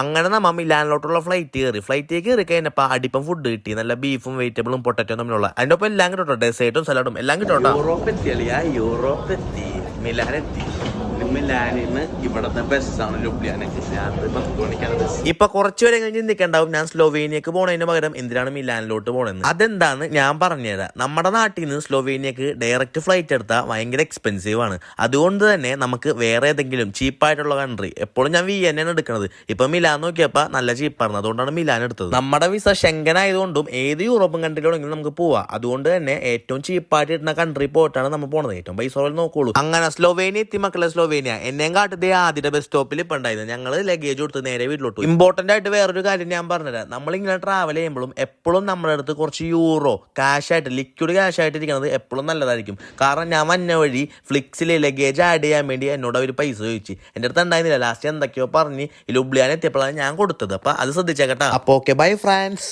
അങ്ങനെ നമ്മ മിലാനിലോട്ടുള്ള ഫ്ലൈറ്റ് കയറി കഴിഞ്ഞപ്പോൾ അടിപ്പം ഫുഡ് കിട്ടി. നല്ല ബീഫും വെജിറ്റബിളും പൊട്ടറ്റോ തമ്മിലുള്ള അതിൻ്റെ ഒപ്പം എല്ലാം കിട്ടോ, ഡെസേർട്ടും സലാഡും എല്ലാം കിട്ടോ. യൂറോപ്പ് എത്തി, മിലാനെത്തി. മിലാനിന്ന് ഇവിടത്തെ ബസ്സാണ് ലുബ്ലിയാനക്ക്. ഇപ്പൊ കുറച്ചുപേരെ ചിന്തിക്കണ്ടാവും ഞാൻ സ്ലോവേനിയക്ക് പോണതിന് പകരം എന്തിനാണ് മിലാനിലോട്ട് പോണെന്ന്. അതെന്താന്ന് ഞാൻ പറഞ്ഞുതരാം. നമ്മുടെ നാട്ടിൽ നിന്ന് സ്ലോവേനിയക്ക് ഡയറക്റ്റ് ഫ്ലൈറ്റ് എടുത്താൽ ഭയങ്കര എക്സ്പെൻസീവ് ആണ്. അതുകൊണ്ട് തന്നെ നമുക്ക് വേറെ ഏതെങ്കിലും ചീപ്പായിട്ടുള്ള കൺട്രി, എപ്പോഴും ഞാൻ വിയന്നയാണ് എടുക്കുന്നത്. ഇപ്പൊ മിലാൻ നോക്കിയപ്പോൾ നല്ല ചീപ്പാണ്, അതുകൊണ്ടാണ് മിലാൻ എടുത്തത്. നമ്മുടെ വിസ ഷെങ്കൻ ആയതുകൊണ്ടും ഏത് യൂറോപ്യൻ കൺട്രിയിലാണെങ്കിലും നമുക്ക് പോവാം. അതുകൊണ്ട് തന്നെ ഏറ്റവും ചീപ്പായിട്ട് ഇടുന്ന കൺട്രി പോയിട്ടാണ് നമ്മൾ പോണത്. ഏറ്റവും പൈസ നോക്കുള്ളൂ. അങ്ങനെ സ്ലോവേനിയ എത്തി മക്കളെ. സ്ലോവേനിയ എന്നെയും കാട്ടതേ ആദ്യത്തെ ബസ് സ്റ്റോപ്പിൽ ഇപ്പൊ ഉണ്ടായിരുന്നു. ഞങ്ങൾ ലഗേജ് കൊടുത്ത് നേരെ വീട്ടിലോട്ട്. ഇമ്പോർട്ടന്റ് ആയിട്ട് വേറൊരു കാര്യം ഞാൻ പറഞ്ഞുതരാം. നമ്മളിങ്ങനെ ട്രാവൽ ചെയ്യുമ്പോഴും എപ്പോഴും നമ്മുടെ അടുത്ത് കുറച്ച് യൂറോ ക്യാഷായിട്ട്, ലിക്വിഡ് ക്യാഷ് ആയിട്ട് ഇരിക്കുന്നത് എപ്പോഴും നല്ലതായിരിക്കും. കാരണം ഞാൻ വന്ന വഴി ഫ്ലിക്സിൽ ലഗേജ് ആഡ് ചെയ്യാൻ വേണ്ടി എന്നോട് അവർ പൈസ ചോദിച്ചു. എൻ്റെ അടുത്ത് ഉണ്ടായിരുന്നില്ല. ലാസ്റ്റ് എന്തൊക്കെയോ പറഞ്ഞ് ലുബ്ലിയാൻ എത്തിയപ്പോഴാണ് ഞാൻ കൊടുത്തത്. അപ്പൊ അത് ശ്രദ്ധിച്ചേക്കട്ടാ. അപ്പൊ ഓക്കെ, ബൈ ഫ്രാൻസ്.